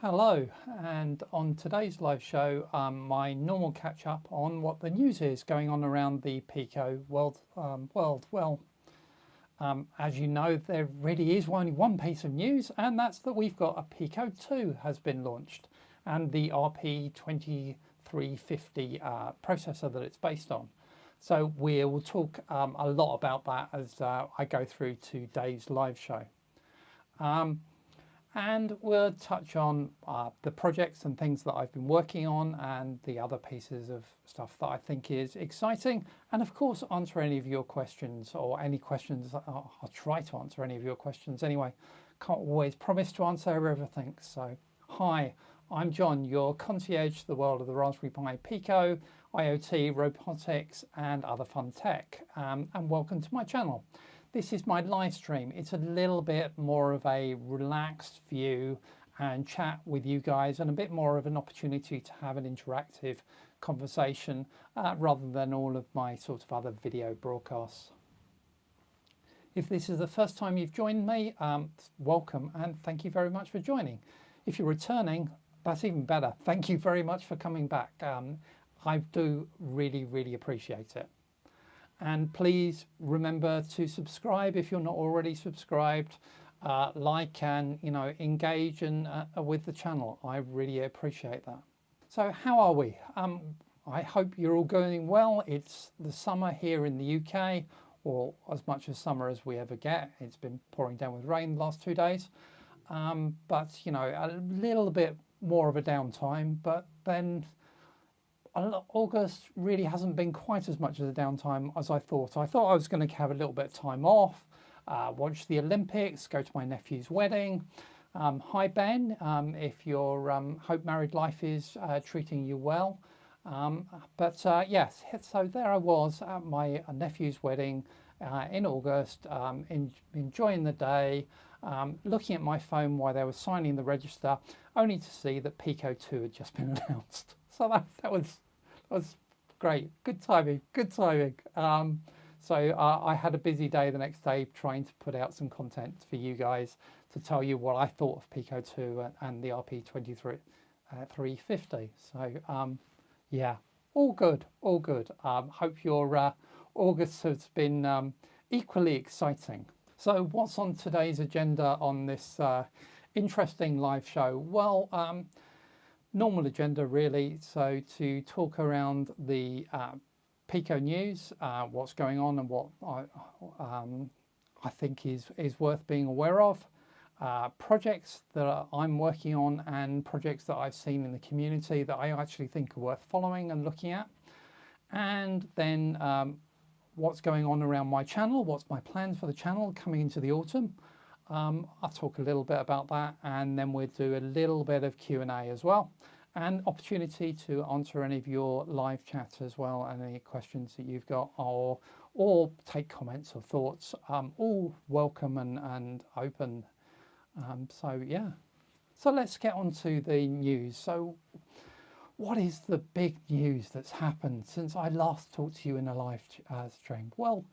Hello, and on today's live show, my normal catch up on what the news is going on around the Pico world. As you know, there really is only one piece of news, and that's that we've got a Pico 2 has been launched, and the RP2040 processor that it's based on. So we will talk a lot about that as I go through today's live show. And we'll touch on the projects and things that I've been working on and the other pieces of stuff that I think is exciting. And of course, answer any of your questions or any questions. I'll try to answer any of your questions anyway. Can't always promise to answer everything. So, hi, I'm John, your concierge to the world of the Raspberry Pi Pico, IoT, robotics, and other fun tech. And welcome to my channel. This is my live stream. It's a little bit more of a relaxed view and chat with you guys, and a bit more of an opportunity to have an interactive conversation rather than all of my sort of other video broadcasts. If this is the first time you've joined me, welcome and thank you very much for joining. If you're returning, that's even better. Thank you very much for coming back. I do really appreciate it. And please remember to subscribe if you're not already subscribed, like and engage with the channel. I really appreciate that. So how are we? I hope you're all going well. It's the summer here in the UK, or as much as summer as we ever get. It's been pouring down with rain the last 2 days, but a little bit more of a downtime. But then August really hasn't been quite as much of a downtime as I thought. I thought I was going to have a little bit of time off, watch the Olympics, go to my nephew's wedding. Hi Ben, if your hope married life is treating you well. Yes, so there I was at my nephew's wedding in August, enjoying the day, looking at my phone while they were signing the register, only to see that Pico 2 had just been announced. So that was great. Good timing. So I had a busy day the next day trying to put out some content for you guys to tell you what I thought of Pico 2 and the RP2040. So yeah, all good. Hope your August has been equally exciting. So what's on today's agenda on this interesting live show? Well, normal agenda really, so to talk around the Pico news, what's going on and what I think is worth being aware of, projects that I'm working on and projects that I've seen in the community that I actually think are worth following and looking at, and then what's going on around my channel, what's my plans for the channel coming into the autumn. I'll talk a little bit about that, and then we'll do a little bit of Q&A as well, and opportunity to answer any of your live chat as well, and any questions that you've got, or take comments or thoughts. All welcome and open. So yeah, so let's get on to the news. So what is the big news that's happened since I last talked to you in a live stream? Well,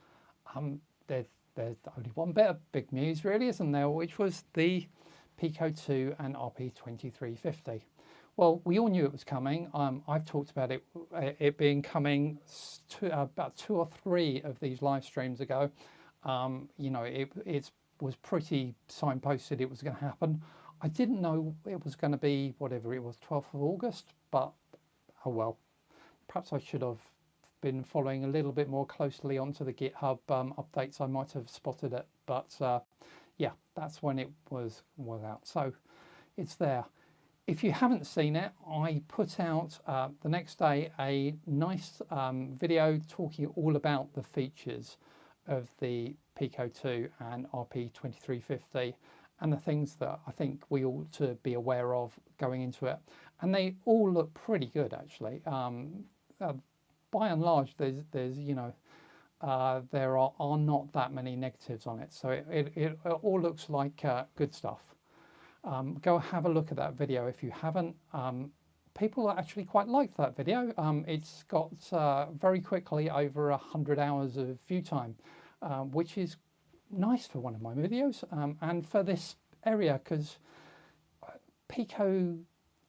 there's only one bit of big news really, isn't there, which was the Pico 2 and RP2040. Well, we all knew it was coming. I've talked about it being coming about 2 or 3 of these live streams ago. It was pretty signposted it was going to happen. I didn't know it was going to be whatever it was, 12th of August, but oh well. Perhaps I should have been following a little bit more closely onto the GitHub updates. I might have spotted it, but yeah, that's when it was out. So it's there. If you haven't seen it, I put out the next day a nice video talking all about the features of the Pico 2 and RP2040 and the things that I think we ought to be aware of going into it. And they all look pretty good actually. By and large, there's there are not that many negatives on it, so it all looks like good stuff. Go have a look at that video if you haven't. People actually quite liked that video. It's got very quickly over 100 hours of view time, which is nice for one of my videos and for this area, because Pico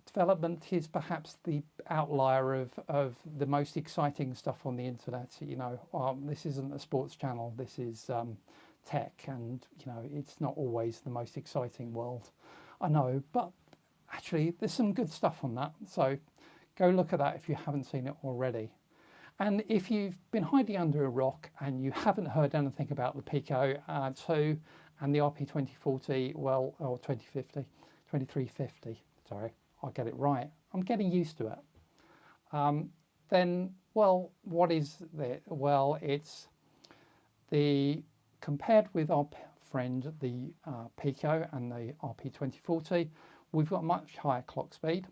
development is perhaps the outlier of the most exciting stuff on the internet. You know, this isn't a sports channel, this is tech, and you know, it's not always the most exciting world, I know, but actually there's some good stuff on that, so go look at that if you haven't seen it already. And if you've been hiding under a rock and you haven't heard anything about the Pico 2 and the RP2040, well, or 2350, sorry, I'll get it right. I'm getting used to it. Then, well, what is it? Well, it's compared with our friend, the Pico and the RP2040, we've got much higher clock speed.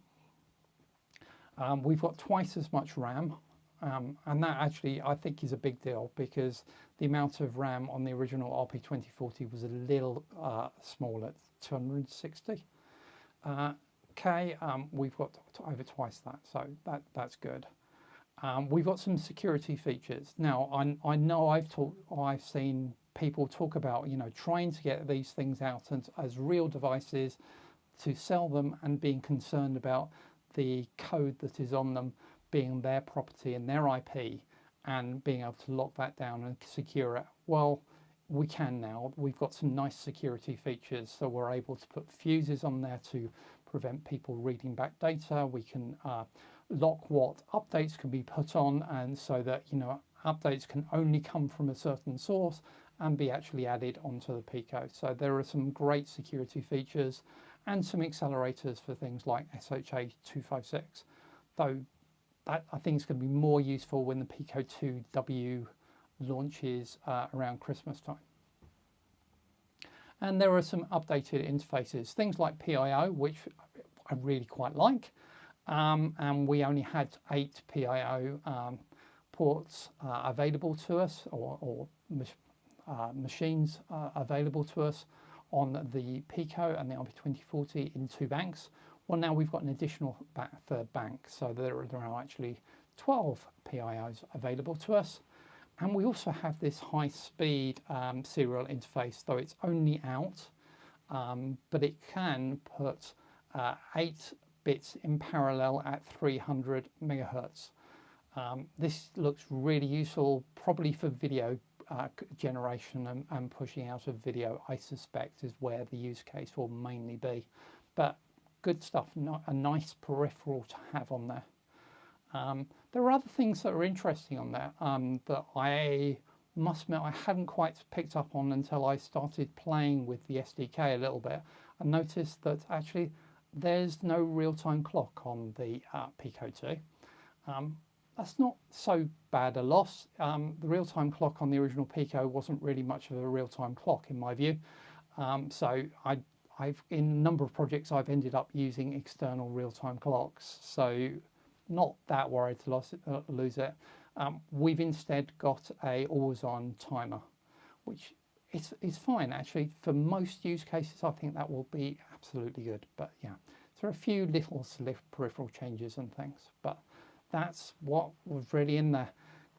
We've got twice as much RAM. And that actually, I think, is a big deal because the amount of RAM on the original RP2040 was a little small at 260 K. We've got over twice that, so that's good. We've got some security features. Now, I know I've seen people talk about, you know, trying to get these things out as real devices to sell them and being concerned about the code that is on them being their property and their IP and being able to lock that down and secure it. Well, we can now. We've got some nice security features, so we're able to put fuses on there to prevent people reading back data. We can lock what updates can be put on, and so that, you know, updates can only come from a certain source and be actually added onto the Pico. So there are some great security features and some accelerators for things like SHA-256, though that I think is going to be more useful when the Pico 2W launches around Christmas time. And there are some updated interfaces, things like PIO, which I really quite like. And we only had 8 PIO ports available to us, or machines available to us on the Pico and the RP2040 in 2 banks. Well, now we've got an additional third bank, so there are actually 12 PIOs available to us. And we also have this high-speed serial interface, though it's only out, but it can put 8 bits in parallel at 300 megahertz. This looks really useful, probably for video generation and pushing out of video, I suspect, is where the use case will mainly be. But good stuff, not a nice peripheral to have on there. There are other things that are interesting on there that I must admit I hadn't quite picked up on until I started playing with the SDK a little bit. I noticed that actually there's no real-time clock on the Pico 2. That's not so bad a loss. The real-time clock on the original Pico wasn't really much of a real-time clock in my view. So I've in a number of projects I've ended up using external real-time clocks, so not that worried to lose it. We've instead got a always-on timer, which is fine actually for most use cases. I think that will be absolutely good. But yeah, there are a few little peripheral changes and things, but that's what was really in there.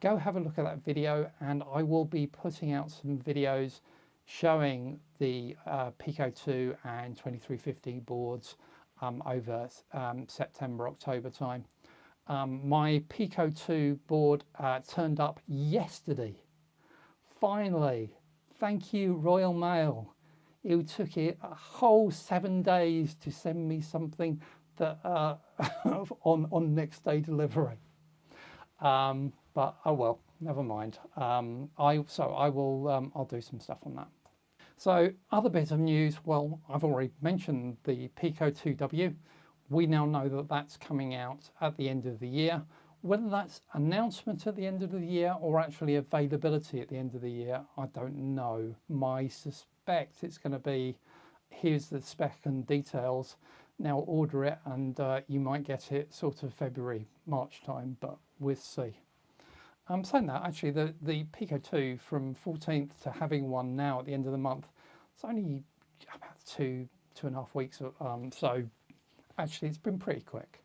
Go have a look at that video, and I will be putting out some videos showing the Pico 2 and 2350 boards over September, October time. My Pico 2 board turned up yesterday. Finally, thank you Royal Mail. It took it a whole 7 days to send me something that on next day delivery. But oh well, never mind. I'll do some stuff on that. So other bits of news, well, I've already mentioned the Pico 2W. We now know that that's coming out at the end of the year. Whether that's announcement at the end of the year or actually availability at the end of the year, I don't know. I suspect it's going to be, here's the spec and details, now order it, and you might get it sort of February, March time, but we'll see. Saying that, actually, the Pico 2 from 14th to having one now at the end of the month, it's only about two and a half weeks. So actually, it's been pretty quick.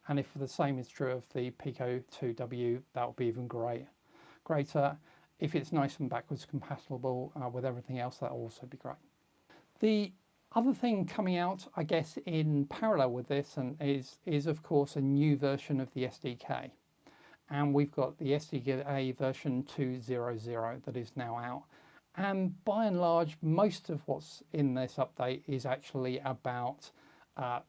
And if the same is true of the Pico 2W, that would be even greater. If it's nice and backwards compatible with everything else, that will also be great. The Other thing coming out, I guess, in parallel with this and is of course a new version of the SDK. And we've got the SDK version 2.0.0 that is now out. And by and large, most of what's in this update is actually about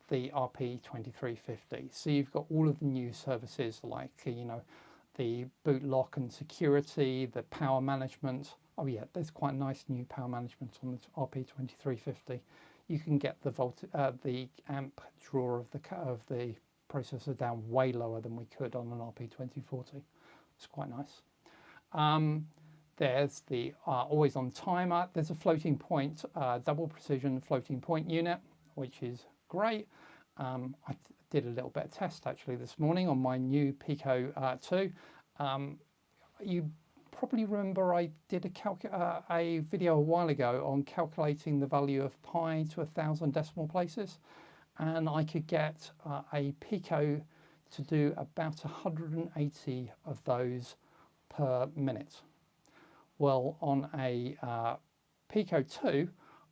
the RP2040. So you've got all of the new services like, you know, the boot lock and security, the power management. Oh yeah, there's quite nice new power management on the RP2040. You can get the amp draw of the processor down way lower than we could on an RP2040. It's quite nice. There's the always on timer. There's a floating point, double precision floating point unit, which is great. I did a little bit of test actually this morning on my new Pico 2. You probably remember I did a video a while ago on calculating the value of pi to 1,000 decimal places, and I could get a Pico to do about 180 of those per minute. Well, on a Pico 2,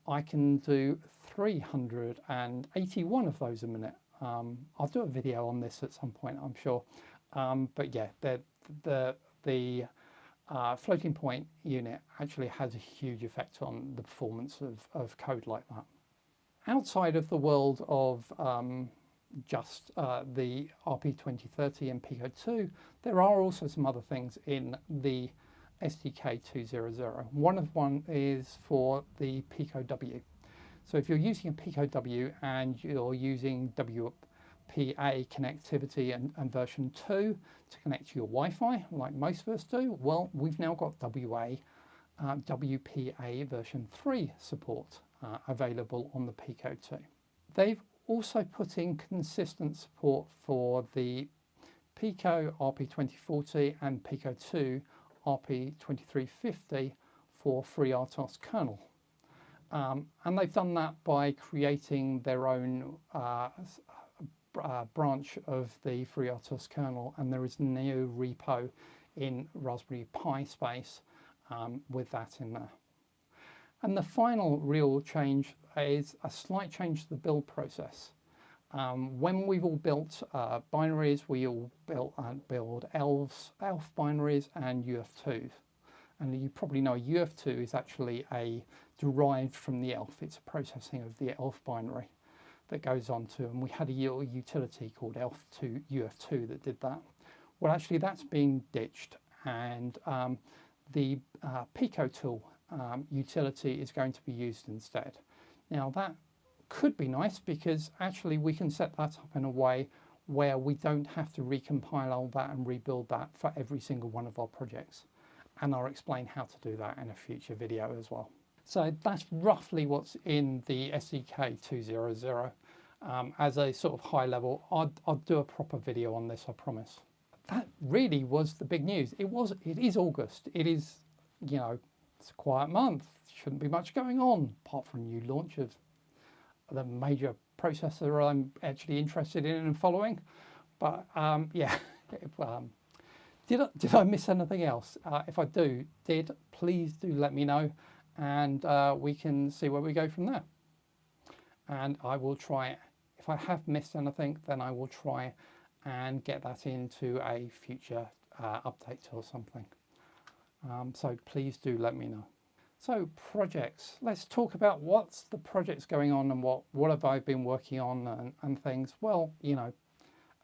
I can do 381 of those a minute. I'll do a video on this at some point, I'm sure. But yeah, the floating point unit actually has a huge effect on the performance of code like that. Outside of the world of just the RP2030 and Pico 2, there are also some other things in the SDK 2.0.0. One is for the Pico W. So if you're using a Pico W and you're using WPA connectivity and version 2 to connect to your Wi-Fi, like most of us do, well, we've now got WPA version 3 support available on the Pico 2. They've also put in consistent support for the Pico RP2040 and Pico 2 RP2350 for FreeRTOS kernel. And they've done that by creating their own branch of the FreeRTOS kernel, and there is a new repo in Raspberry Pi space with that in there. And the final real change is a slight change to the build process. When we've all built binaries, we all build ELF binaries and UF2s. And you probably know a UF2 is actually derived from the ELF. It's a processing of the ELF binary that goes on to, and we had a utility called ELF2 UF2 that did that. Well, actually that's being ditched, and the Pico tool utility is going to be used instead. Now that could be nice because actually we can set that up in a way where we don't have to recompile all that and rebuild that for every single one of our projects. And I'll explain how to do that in a future video as well. So that's roughly what's in the SDK 2.0.0. As a sort of high level, I'll do a proper video on this, I promise. That really was the big news. It is August. It is, you know, it's a quiet month. Shouldn't be much going on apart from a new launch of the major processor I'm actually interested in and following. But yeah, did I miss anything else? If I did, please do let me know, and we can see where we go from there. And I will try, if I have missed anything, then I will try and get that into a future update or something. So please do let me know. So projects, let's talk about what's the projects going on and what have I been working on and things. Well, you know,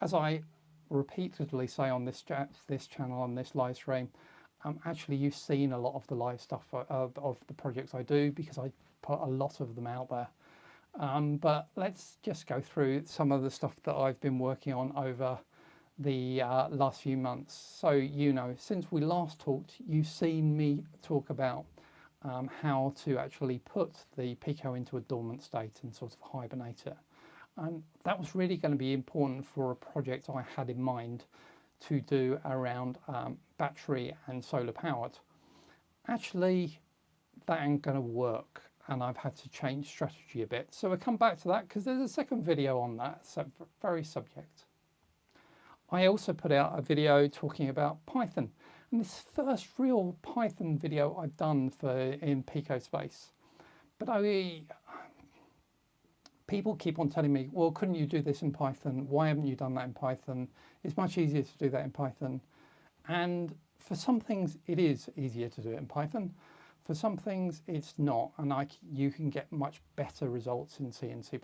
as I repeatedly say on this channel, on this live stream, actually you've seen a lot of the live stuff of the projects I do because I put a lot of them out there. But let's just go through some of the stuff that I've been working on over the last few months. So, you know, since we last talked, you've seen me talk about how to actually put the Pico into a dormant state and sort of hibernate it. And that was really going to be important for a project I had in mind to do around battery and solar powered. Actually, that ain't going to work, and I've had to change strategy a bit. So we'll come back to that because there's a second video on that very subject. I also put out a video talking about Python, and this first real Python video I've done in Pico space. But people keep on telling me, well, couldn't you do this in Python? Why haven't you done that in Python? It's much easier to do that in Python. And for some things, it is easier to do it in Python. For some things, it's not. And you can get much better results in C and C++.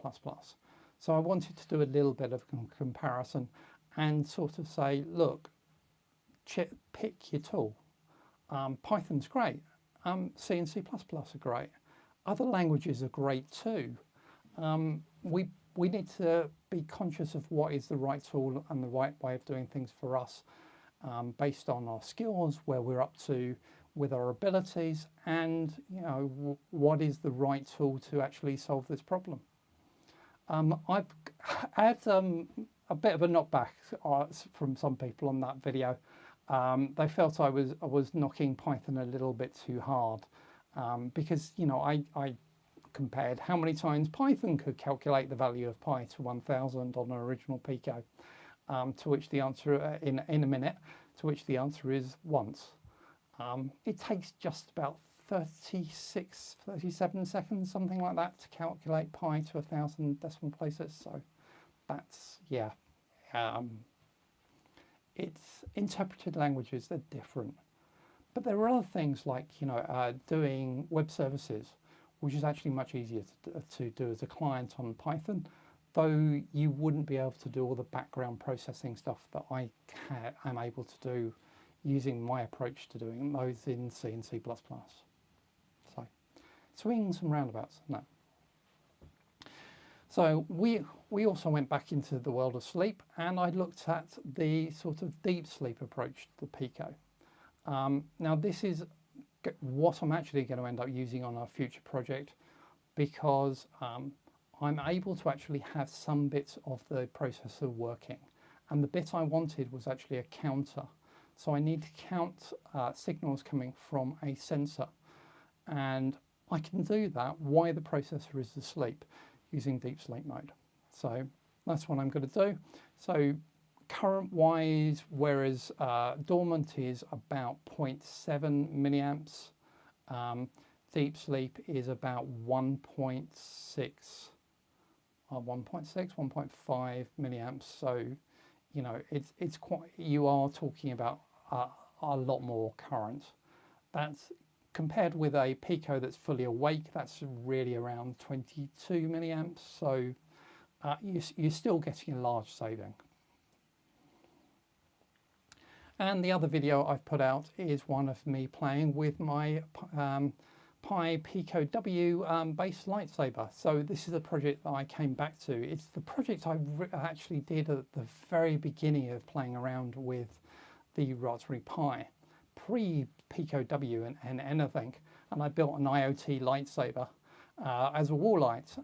So I wanted to do a little bit of comparison and sort of say, look, pick your tool. Python's great. C and C++ are great. Other languages are great too. We need to be conscious of what is the right tool and the right way of doing things for us, based on our skills, where we're up to with our abilities, and what is the right tool to actually solve this problem. I've had a bit of a knockback from some people on that video. They felt I was knocking Python a little bit too hard, because I compared how many times Python could calculate the value of pi to 1000 on an original Pico, to which the answer in a minute, to which the answer is once. It takes just about 37 seconds, something like that, to calculate pi to 1000 decimal places. So that's, yeah. It's interpreted languages, they're different. But there are other things like, doing web services, which is actually much easier to do as a client on Python, though you wouldn't be able to do all the background processing stuff that I am able to do using my approach to doing those in C and C++. So, swings and roundabouts, no. So we also went back into the world of sleep, and I looked at the sort of deep sleep approach to the Pico. Now this is what I'm actually going to end up using on our future project, because I'm able to actually have some bits of the processor working, and the bit I wanted was actually a counter. So I need to count signals coming from a sensor, and I can do that while the processor is asleep using deep sleep mode. So that's what I'm going to do. So current wise, whereas dormant is about 0.7 milliamps, deep sleep is about 1.6, 1.5 milliamps. So it's quite, you are talking about a lot more current. That's compared with a Pico that's fully awake, that's really around 22 milliamps. So you're still getting a large saving. And the other video I've put out is one of me playing with my Pi Pico W base lightsaber. So this is a project that I came back to. It's the project I actually did at the very beginning of playing around with the Raspberry Pi, pre-Pico W and anything. And I built an IoT lightsaber as a wall light.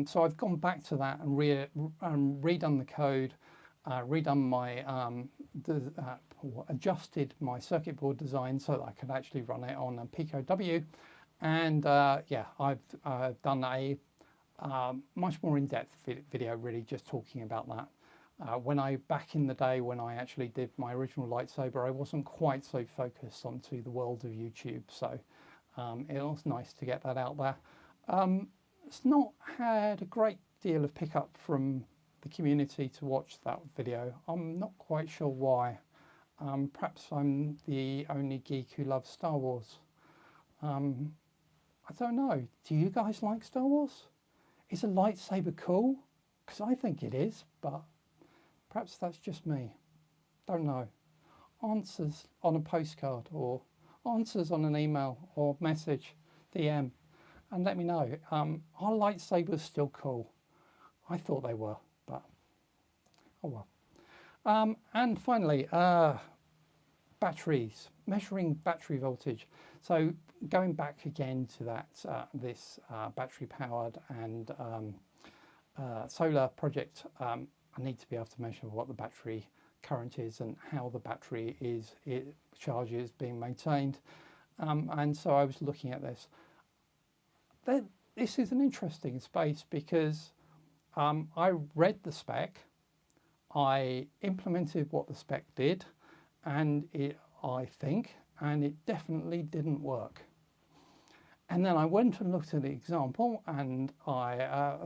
So I've gone back to that and redone the code, redone my, adjusted my circuit board design so that I could actually run it on a Pico W. And yeah, I've done a much more in-depth video really just talking about that. Back in the day when I actually did my original lightsaber, I wasn't quite so focused onto the world of YouTube. So it was nice to get that out there. It's not had a great deal of pickup from the community to watch that video. I'm not quite sure why. Perhaps I'm the only geek who loves Star Wars. I don't know. Do you guys like Star Wars? Is a lightsaber cool? Because I think it is, but perhaps that's just me. Don't know. Answers on a postcard or answers on an email or message, DM, and let me know. Are lightsabers still cool? I thought they were, but oh well. And finally, batteries, measuring battery voltage. So going back again to that, this battery powered and solar project, I need to be able to measure what the battery current is and how the battery charge is being maintained. And so I was looking at this. This is an interesting space because I read the spec, I implemented what the spec did, and it definitely didn't work. And then I went and looked at the example and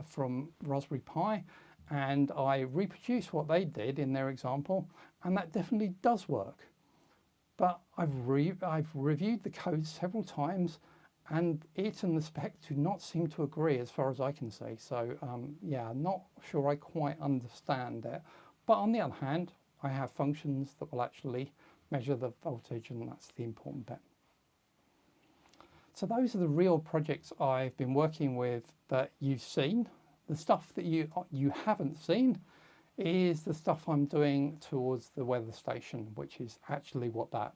from Raspberry Pi, and I reproduced what they did in their example, and that definitely does work. But I've reviewed the code several times, and it and the spec do not seem to agree as far as I can see. So yeah, not sure I quite understand it. But on the other hand, I have functions that will actually measure the voltage, and that's the important bit. So those are the real projects I've been working with that you've seen. The stuff that you haven't seen is the stuff I'm doing towards the weather station, which is actually what that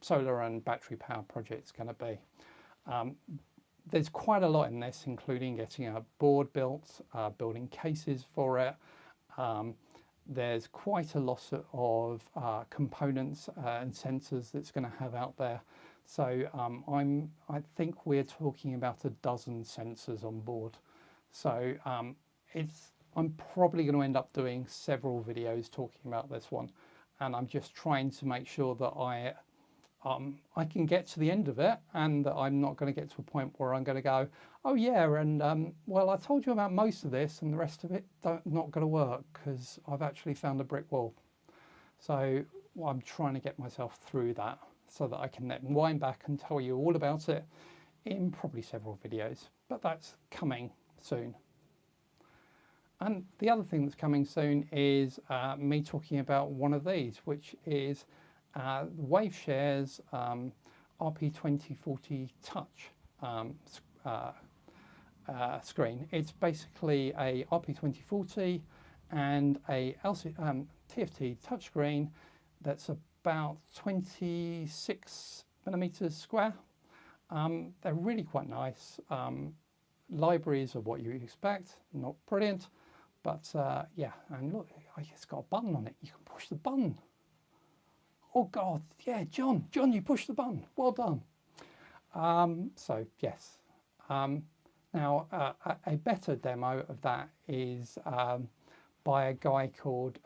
solar and battery power project is going to be. There's quite a lot in this, including getting a board built, building cases for it. There's quite a lot of components and sensors that's going to have out there. So I think we're talking about a dozen sensors on board. So I'm probably going to end up doing several videos talking about this one, and I'm just trying to make sure that I can get to the end of it, and that I'm not going to get to a point where I'm going to go, oh yeah, and well, I told you about most of this, and the rest of it not going to work because I've actually found a brick wall. So I'm trying to get myself through that so that I can then wind back and tell you all about it in probably several videos, but that's coming soon. And the other thing that's coming soon is me talking about one of these, which is WaveShare's RP2040 Touch screen. It's basically a RP2040 and a TFT touchscreen that's about 26 millimeters square. They're really quite nice. Libraries are what you expect, not brilliant, but yeah, and look, it's got a button on it. You can push the button. Oh God, yeah, John, you pushed the button. Well done. So yes. Now, a better demo of that is by a guy called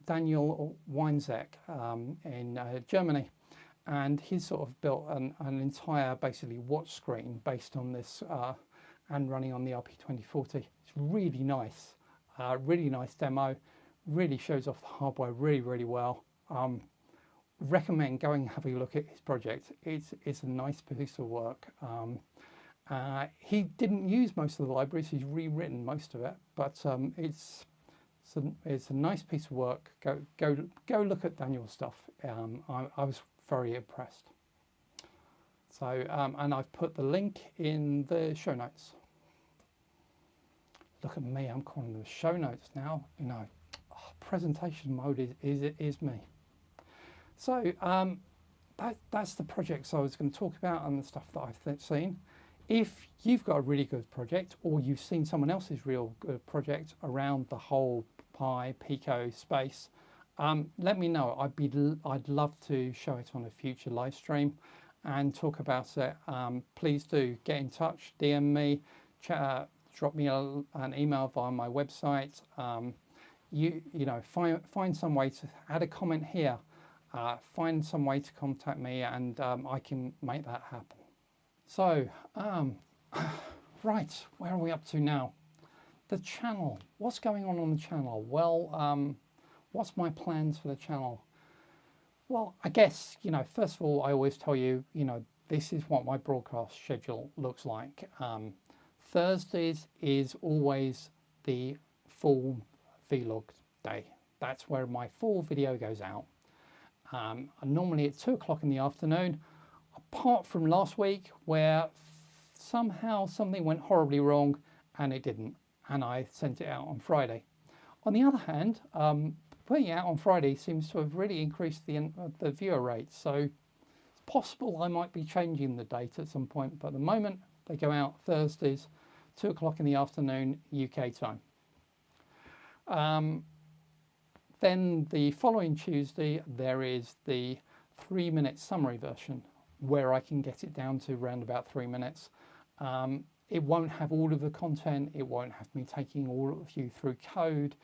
Daniel Weinzek in Germany. And he's sort of built an entire, basically, watch screen based on this and running on the RP2040. It's really nice demo. Really shows off the hardware really, really well. Recommend going and having a look at his project. It's a nice piece of work. He didn't use most of the libraries. He's rewritten most of it, but it's a nice piece of work. Go look at Daniel's stuff. I was very impressed. So, and I've put the link in the show notes. Look at me, I'm calling them show notes now. You know, presentation mode is me. So that's the projects I was going to talk about and the stuff that I've seen. If you've got a really good project, or you've seen someone else's real good project around the whole Pi Pico space, let me know. I'd love to show it on a future live stream and talk about it. Please do get in touch, DM me, drop me an email via my website. You know, find some way to add a comment here. Find some way to contact me, and I can make that happen. So, right, where are we up to now? The channel. What's going on the channel? Well, what's my plans for the channel? Well, I guess, you know, first of all, I always tell you, you know, this is what my broadcast schedule looks like. Thursdays is always the full vlog day. That's where my full video goes out. Normally at 2 o'clock in the afternoon, apart from last week where somehow something went horribly wrong and it didn't, and I sent it out on Friday. On the other hand, putting it out on Friday seems to have really increased the viewer rate, so it's possible I might be changing the date at some point, but at the moment they go out Thursdays, 2 o'clock in the afternoon UK time. Then the following Tuesday there is the 3-minute summary version where I can get it down to around about 3 minutes. It won't have all of the content, it won't have me taking all of you through code.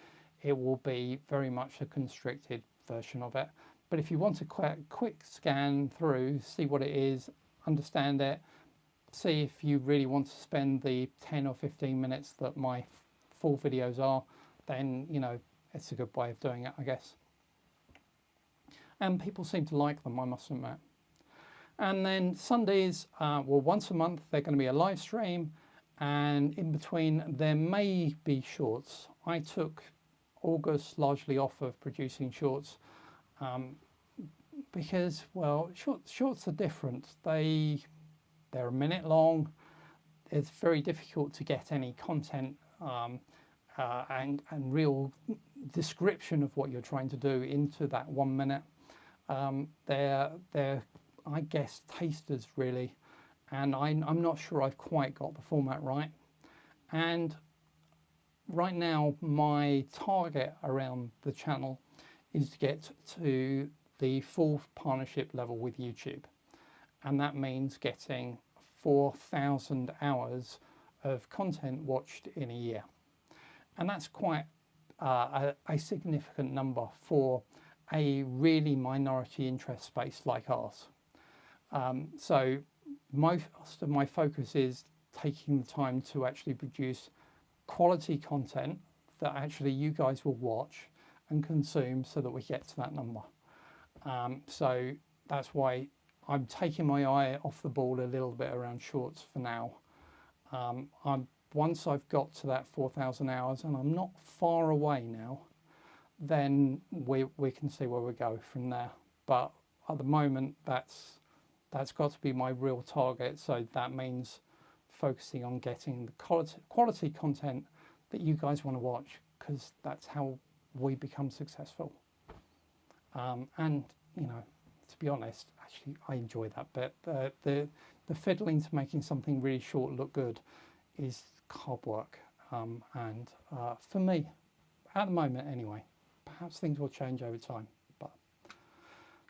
It will be very much a constricted version of it. But if you want a quick scan through, see what it is, understand it, see if you really want to spend the 10 or 15 minutes that my full videos are, then, you know, it's a good way of doing it, I guess. And people seem to like them, I must admit. And then Sundays, well, once a month, they're going to be a live stream, and in between there may be shorts. I took August largely off of producing shorts because, well, shorts are different. They're a minute long. It's very difficult to get any content and real description of what you're trying to do into that 1 minute. They're I guess tasters really, and I'm not sure I've quite got the format right. And right now my target around the channel is to get to the full partnership level with YouTube, and that means getting 4,000 hours of content watched in a year, and that's quite a significant number for a really minority interest space like ours. So most of my focus is taking the time to actually produce quality content that actually you guys will watch and consume so that we get to that number. So that's why I'm taking my eye off the ball a little bit around shorts for now. Once I've got to that 4,000 hours, and I'm not far away now, then we can see where we go from there. But at the moment, that's got to be my real target. So that means focusing on getting the quality content that you guys want to watch, because that's how we become successful. And, you know, to be honest, actually, I enjoy that bit. The fiddling to making something really short look good is hard work. And for me, at the moment anyway, perhaps things will change over time, but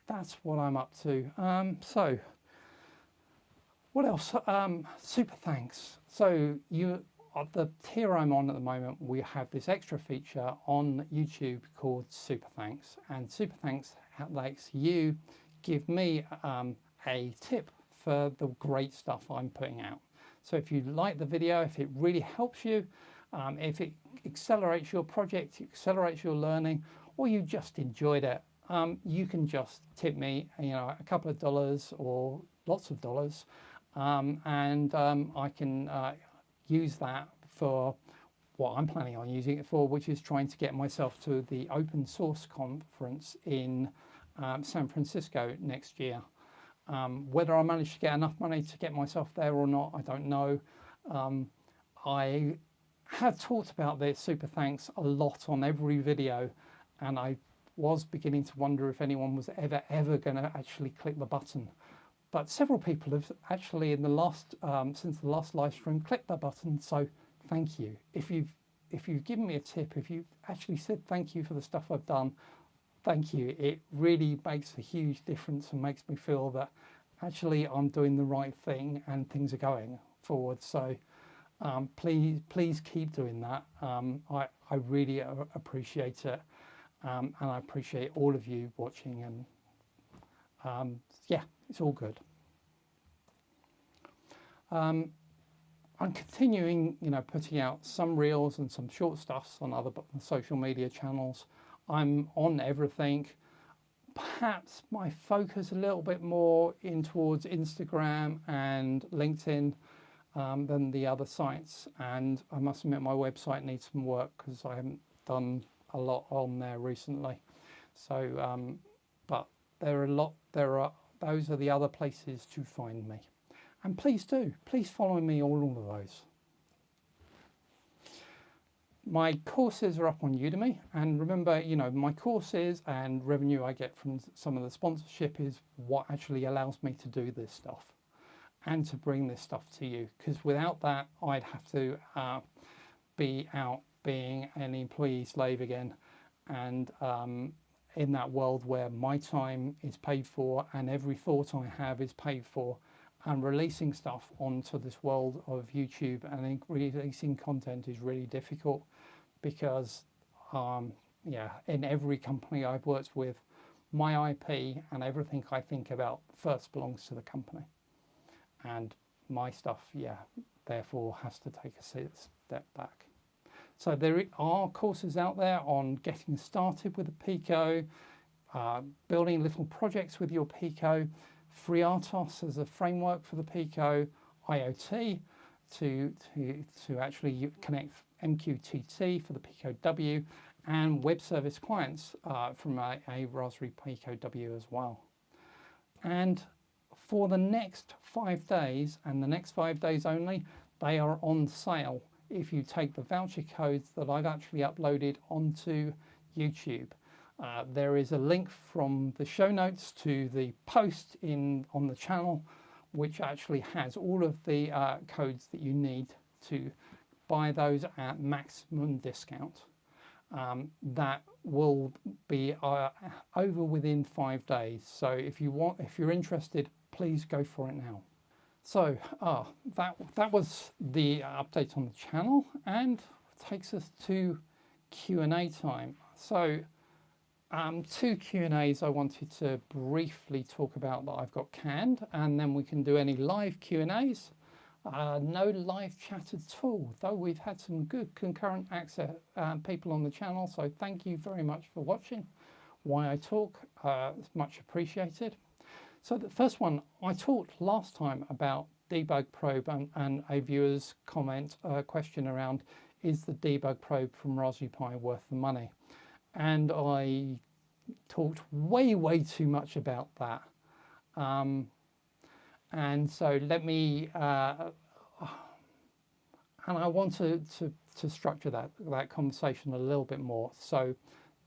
that's what I'm up to. So what else? Super thanks. So the tier I'm on at the moment, we have this extra feature on YouTube called Super Thanks, and Super Thanks lets you give me a tip for the great stuff I'm putting out. So if you like the video, if it really helps you, if it accelerates your project, accelerates your learning, or you just enjoyed it, you can just tip me, you know, a couple of dollars or lots of dollars, and I can use that for what I'm planning on using it for, which is trying to get myself to the open source conference in San Francisco next year. Whether I manage to get enough money to get myself there or not, I don't know. I have talked about this Super Thanks a lot on every video, and I was beginning to wonder if anyone was ever going to actually click the button. But several people have actually in the last since the last live stream clicked that button, so thank you. If you've given me a tip, if you've actually said thank you for the stuff I've done, thank you. It really makes a huge difference and makes me feel that actually I'm doing the right thing and things are going forward. So please keep doing that. I really appreciate it, and I appreciate all of you watching, and yeah, it's all good. I'm continuing, you know, putting out some reels and some short stuffs on other social media channels. I'm on everything. Perhaps my focus a little bit more in towards Instagram and LinkedIn than the other sites. And I must admit my website needs some work because I haven't done a lot on there recently. So, but those are the other places to find me. And please follow me all of those. My courses are up on Udemy, and remember, you know, my courses and revenue I get from some of the sponsorship is what actually allows me to do this stuff and to bring this stuff to you, because without that I'd have to be out being an employee slave again, and in that world where my time is paid for and every thought I have is paid for, and releasing stuff onto this world of YouTube and releasing content is really difficult, because yeah, in every company I've worked with, my IP and everything I think about first belongs to the company. and my stuff, yeah, therefore has to take a step back. So there are courses out there on getting started with a Pico, building little projects with your Pico, FreeRTOS as a framework for the Pico, IoT to actually connect MQTT for the Pico W, and web service clients from a Raspberry Pico W as well. And for the next 5 days, and the next 5 days only, they are on sale if you take the voucher codes that I've actually uploaded onto YouTube. There is a link from the show notes to the post on the channel, which actually has all of the codes that you need to buy those at maximum discount. That will be over within 5 days. So if you're interested, please go for it now. So that was the update on the channel, and takes us to Q&A time. So 2 Q&As I wanted to briefly talk about that I've got canned, and then we can do any live Q&As. No live chat at all, though we've had some good concurrent access people on the channel, so thank you very much for watching Why I Talk. It's much appreciated. So the first one, I talked last time about debug probe and a viewer's question around, is the debug probe from Raspberry Pi worth the money? And I talked way too much about that. And so let me, and I want to structure that conversation a little bit more. So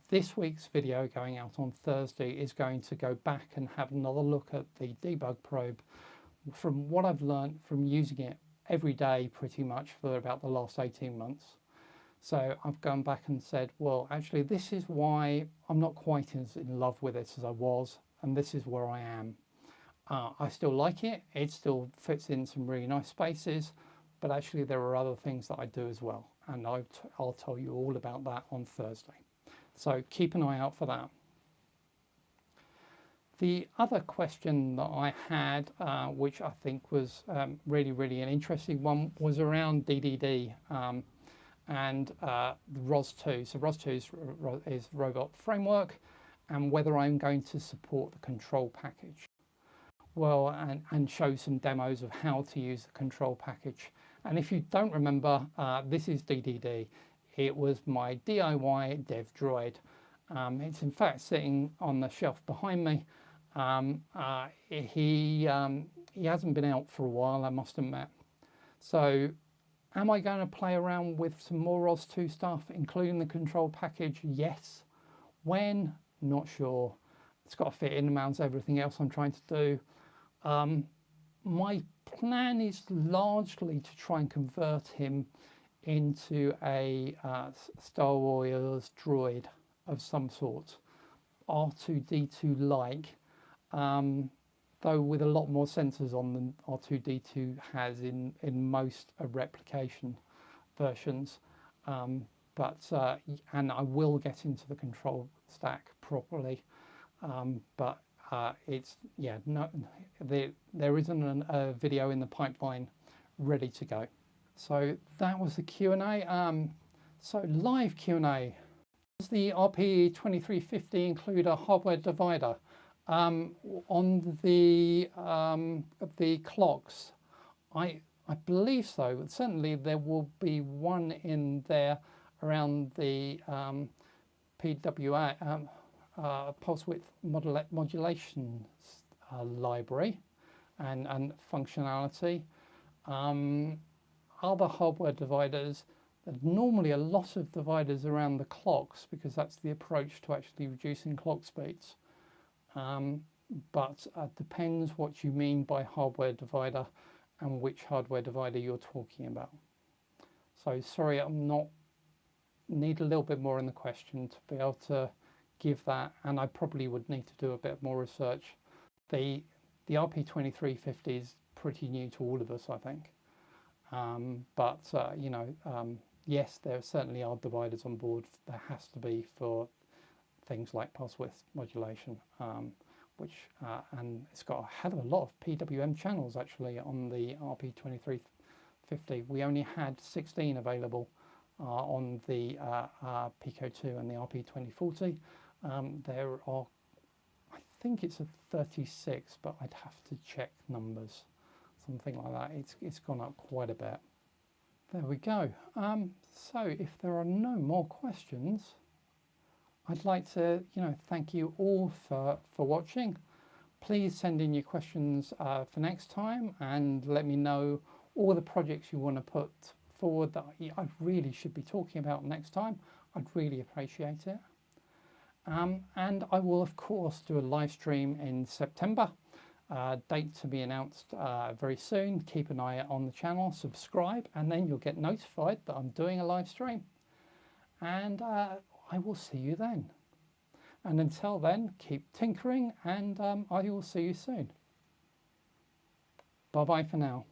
this week's video going out on Thursday is going to go back and have another look at the debug probe from what I've learned from using it every day pretty much for about the last 18 months. So I've gone back and said, well, actually, this is why I'm not quite as in love with it as I was, and this is where I am. I still like it. It still fits in some really nice spaces, but actually there are other things that I do as well, and I'll tell you all about that on Thursday. So keep an eye out for that. The other question that I had, which I think was really an interesting one, was around DDD and ROS2. So ROS2 is Robot Framework, and whether I'm going to support the control package. Well, and show some demos of how to use the control package. And if you don't remember, this is DDD. It was my DIY dev droid. It's in fact sitting on the shelf behind me. He hasn't been out for a while, I must admit. So am I going to play around with some more ROS2 stuff, including the control package? Yes. When? Not sure. It's got to fit in around everything else I'm trying to do. My plan is largely to try and convert him into a Star Wars droid of some sort, R2-D2-like, though with a lot more sensors on than R2-D2 has in most replication versions. And I will get into the control stack properly, but it's, yeah, no, there isn't a video in the pipeline ready to go. So that was the Q&A. So live Q&A. Does the RP2040 include a hardware divider? On the clocks, I believe so, but certainly there will be one in there around the PWA, pulse width modulation library and functionality. Other hardware dividers, normally a lot of dividers around the clocks, because that's the approach to actually reducing clock speeds. But depends what you mean by hardware divider and which hardware divider you're talking about. So sorry, need a little bit more in the question to be able to give that, and I probably would need to do a bit more research. The RP2040 is pretty new to all of us, I think. You know, yes, there certainly are dividers on board. There has to be for things like pulse width modulation. which and it's got a hell of a lot of PWM channels actually on the RP2040. We only had 16 available on the Pico 2 and the RP2040. There are, I think it's a 36, but I'd have to check numbers, something like that. It's gone up quite a bit. There we go. So if there are no more questions, I'd like to, thank you all for watching. Please send in your questions for next time and let me know all the projects you want to put forward that I really should be talking about next time. I'd really appreciate it. And I will, of course, do a live stream in September. Date to be announced very soon. Keep an eye on the channel, subscribe, and then you'll get notified that I'm doing a live stream. And I will see you then. And until then, keep tinkering, and I will see you soon. Bye-bye for now.